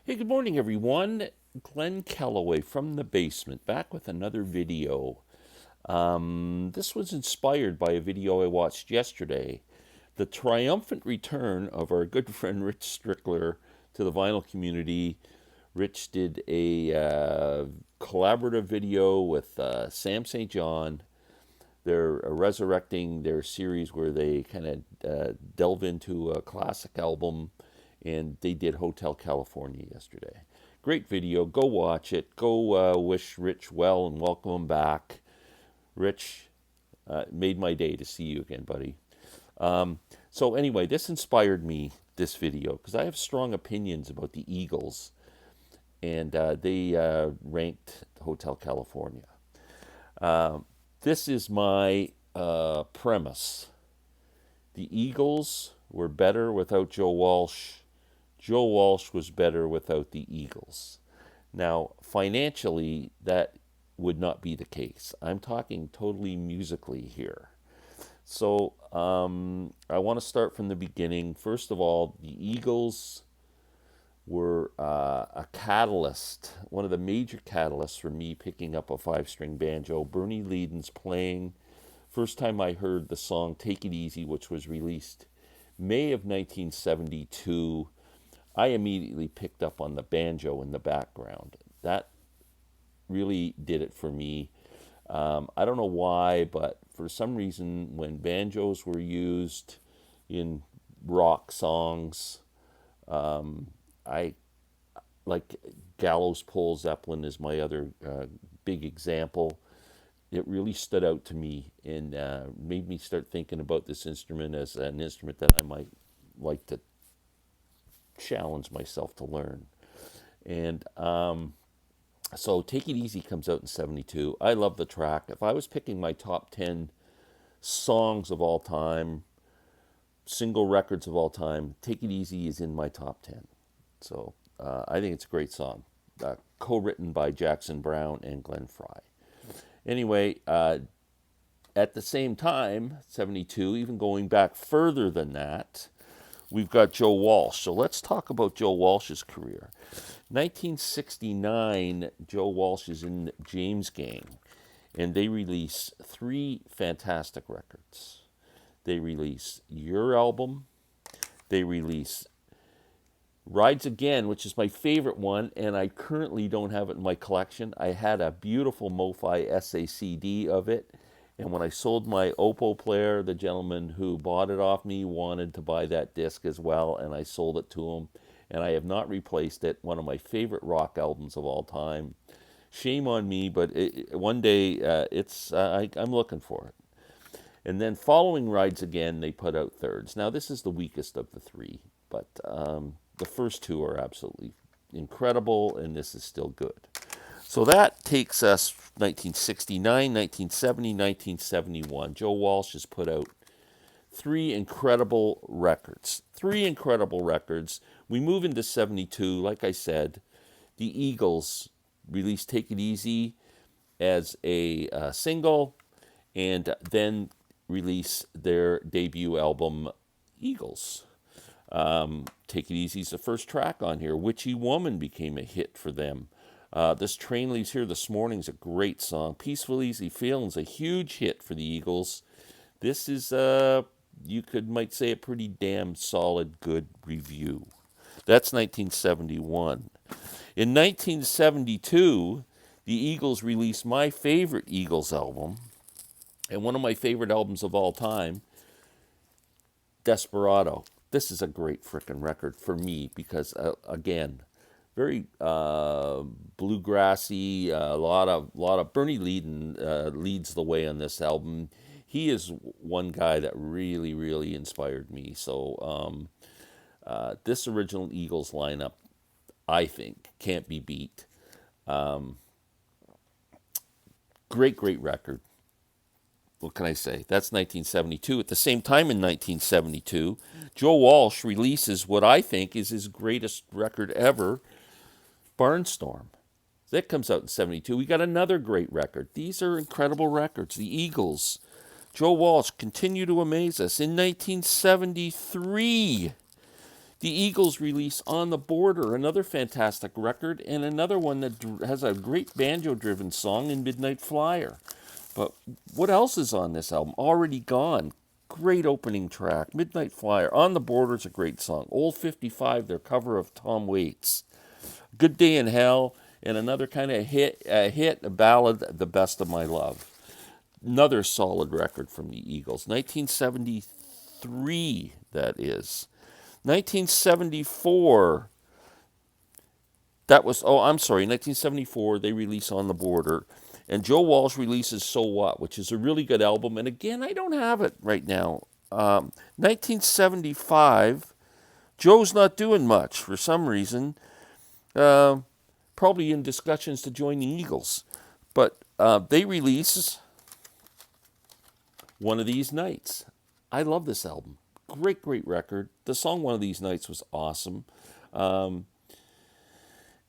Hey, good morning, everyone. Glenn Calloway from the basement, back with another video. This was inspired by a video I watched yesterday. The triumphant return of our good friend Rich Strickler to the vinyl community. Rich did a collaborative video with Sam St. John. They're resurrecting their series where they kind of delve into a classic album, and they did Hotel California yesterday. Great video. Go watch it. Go wish Rich well and welcome him back. Rich, made my day to see you again, buddy. So anyway, this inspired me, this video, because I have strong opinions about the Eagles, and they ranked Hotel California. This is my premise. The Eagles were better without Joe Walsh. Joe Walsh was better without the Eagles. Now, financially, that would not be the case. I'm talking totally musically here. So, I want to start from the beginning. First of all, the Eagles were a catalyst, one of the major catalysts for me picking up a five-string banjo. Bernie Leadon's playing. First time I heard the song Take It Easy, which was released May of 1972, I immediately picked up on the banjo in the background. That really did it for me. I don't know why, but for some reason, when banjos were used in rock songs, I like Gallows Pole Zeppelin is my other big example. It really stood out to me and made me start thinking about this instrument as an instrument that I might like to challenge myself to learn. And so Take It Easy comes out in 72. I love the track. If I was picking my top 10 songs of all time, single records of all time, Take It Easy is in my top 10. So I think it's a great song, co-written by Jackson Browne and Glenn Frey. Anyway, at the same time, 72, even going back further than that, we've got Joe Walsh. So let's talk about Joe Walsh's career. 1969, Joe Walsh is in James Gang, and they release three fantastic records. They release Your Album, they release Rides Again, which is my favorite one, and I currently don't have it in my collection. I had a beautiful MoFi SACD of it, and when I sold my Oppo player, the gentleman who bought it off me wanted to buy that disc as well, and I sold it to him, and I have not replaced it. One of my favorite rock albums of all time. Shame on me, but one day I'm looking for it. And then following Rides Again, they put out Thirds. Now, this is the weakest of the three, but the first two are absolutely incredible, and this is still good. So that takes us 1969, 1970, 1971. Joe Walsh has put out three incredible records. Three incredible records. We move into 72. Like I said, the Eagles released Take It Easy as a single, and then release their debut album, Eagles. Take It Easy is the first track on here. Witchy Woman became a hit for them. This Train Leaves Here This Morning is a great song. Peaceful Easy Feeling's a huge hit for the Eagles. This is, might say, a pretty damn solid, good review. That's 1971. In 1972, the Eagles released my favorite Eagles album, and one of my favorite albums of all time, Desperado. This is a great frickin' record for me because, again, very bluegrassy. A lot of Bernie Leadon leads the way on this album. He is one guy that really, really inspired me. So this original Eagles lineup, I think, can't be beat. Great record. What can I say? That's 1972. At the same time in 1972, Joe Walsh releases what I think is his greatest record ever, Barnstorm. That comes out in 72. We got another great record. These are incredible records. The Eagles. Joe Walsh continue to amaze us. In 1973, The Eagles release On the Border, another fantastic record, and another one that has a great banjo-driven song in Midnight Flyer. But what else is on this album? Already Gone. Great opening track. Midnight Flyer. On the Border is a great song. Old 55, their cover of Tom Waits. Good Day in Hell, and another kind of a ballad, The Best of My Love. Another solid record from the Eagles. 1973, that is. 1974, I'm sorry, 1974, they release On the Border. And Joe Walsh releases So What, which is a really good album. And again, I don't have it right now. 1975, Joe's not doing much for some reason. Probably in discussions to join the Eagles. But they release One of These Nights. I love this album. Great, great record. The song One of These Nights was awesome.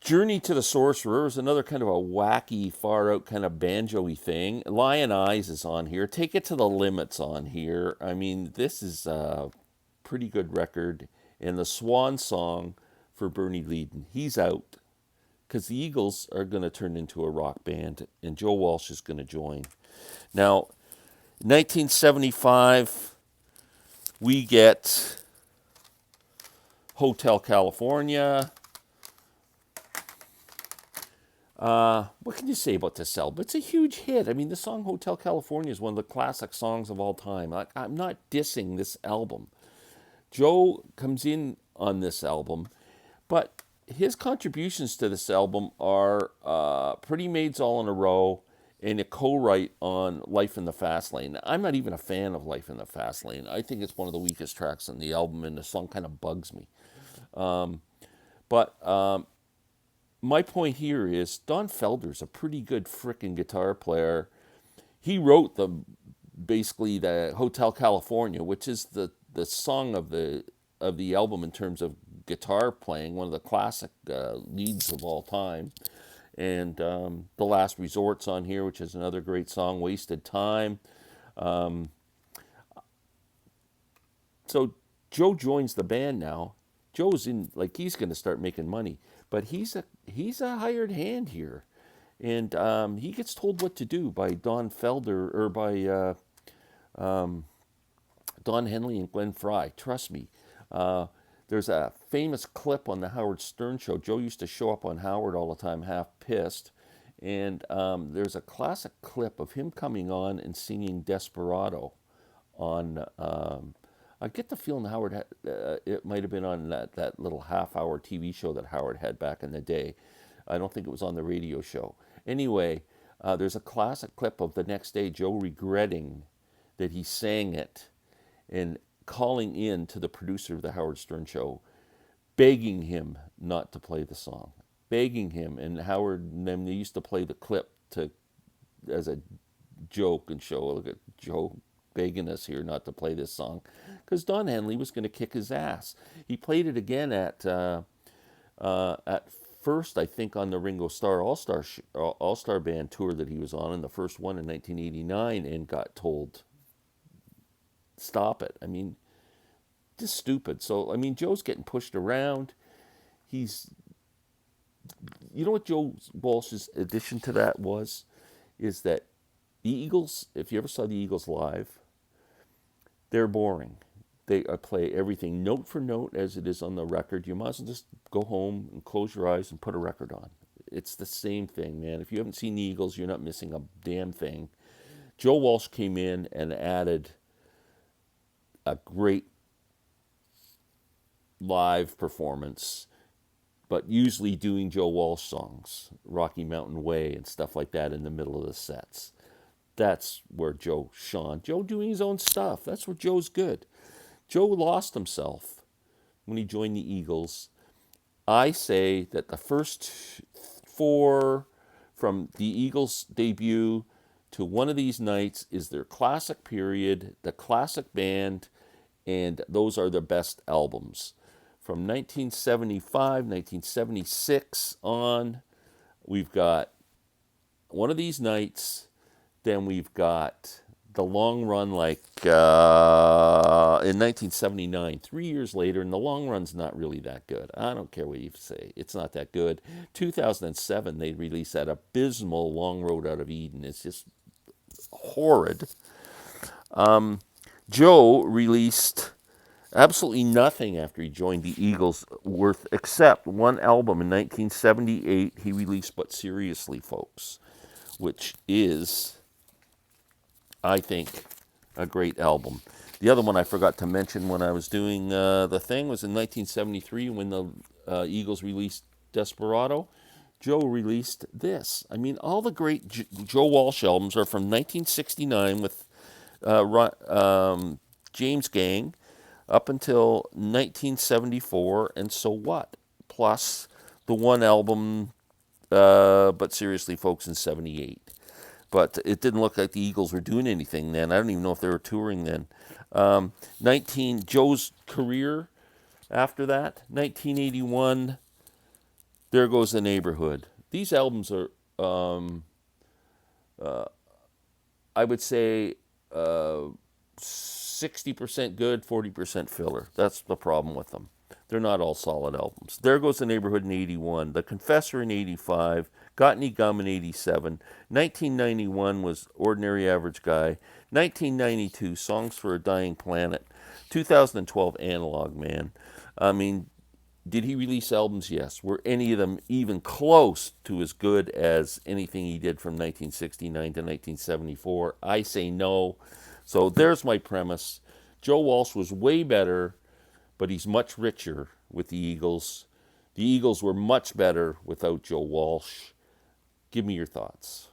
Journey to the Sorcerer is another kind of a wacky, far-out kind of banjo-y thing. Lion Eyes is on here. Take It to the Limit's on here. I mean, this is a pretty good record. And the swan song for Bernie Leadon. He's out because the Eagles are going to turn into a rock band, and Joe Walsh is going to join. Now, 1975, we get Hotel California. What can you say about this album? It's a huge hit. I mean, the song Hotel California is one of the classic songs of all time. I'm not dissing this album. Joe comes in on this album, but his contributions to this album are Pretty Maids All in a Row and a co-write on Life in the Fast Lane. I'm not even a fan of Life in the Fast Lane. I think it's one of the weakest tracks on the album, and the song kind of bugs me. But my point here is Don Felder's a pretty good frickin' guitar player. He wrote basically the Hotel California, which is the song of the album in terms of guitar playing, one of the classic leads of all time. And The Last Resort's on here, which is another great song. Wasted Time. So Joe joins the band now. Joe's in, like, he's going to start making money, but he's a hired hand here, and he gets told what to do by Don Felder or by Don Henley and Glenn Frey. Trust me. There's a famous clip on the Howard Stern show. Joe used to show up on Howard all the time, half pissed, and there's a classic clip of him coming on and singing Desperado on. I get the feeling Howard it might have been on that little half-hour TV show that Howard had back in the day. I don't think it was on the radio show. Anyway, there's a classic clip of the next day Joe regretting that he sang it and calling in to the producer of the Howard Stern show, begging him not to play the song, begging him. And Howard and them, they used to play the clip as a joke and show, look at Joe begging us here not to play this song, because Don Henley was going to kick his ass. He played it again at first, I think, on the Ringo Starr All-Star Band tour that he was on, in the first one in 1989, and got told, stop it. I mean, just stupid. So, I mean, Joe's getting pushed around. You know what Joe Walsh's addition to that is that the Eagles, if you ever saw the Eagles live, they're boring. They play everything note for note as it is on the record. You might as well just go home and close your eyes and put a record on. It's the same thing, man. If you haven't seen the Eagles, you're not missing a damn thing. Joe Walsh came in and added a great live performance, but usually doing Joe Walsh songs, Rocky Mountain Way and stuff like that in the middle of the sets. That's where Joe shone. Joe doing his own stuff. That's where Joe's good. Joe lost himself when he joined the Eagles. I say that the first four, from the Eagles' debut to One of These Nights, is their classic period, the classic band, and those are their best albums. From 1975, 1976 on, we've got One of These Nights. Then we've got the long run, like in 1979, 3 years later, and the long run's not really that good. I don't care what you say. It's not that good. 2007, they released that abysmal Long Road Out of Eden. It's just horrid. Joe released absolutely nothing after he joined the Eagles worth except one album in 1978 he released, But Seriously Folks, which is, I think, a great album. The other one I forgot to mention when I was doing the thing was in 1973 when the Eagles released Desperado. Joe released this. I mean, all the great Joe Walsh albums are from 1969 with James Gang up until 1974, and So What? Plus the one album, But Seriously Folks, in 78. But it didn't look like the Eagles were doing anything then. I don't even know if they were touring then. 19 Joe's career after that, 1981, There Goes the Neighborhood. These albums are, I would say, 60% good, 40% filler. That's the problem with them. They're not all solid albums. There Goes the Neighborhood in 81, The Confessor in 85, Got Any Gum in 87, 1991 was Ordinary Average Guy, 1992 Songs for a Dying Planet, 2012 Analog Man. I mean, did he release albums? Yes. Were any of them even close to as good as anything he did from 1969 to 1974? I say no. So there's my premise. Joe Walsh was way better, but he's much richer with the Eagles. The Eagles were much better without Joe Walsh. Give me your thoughts.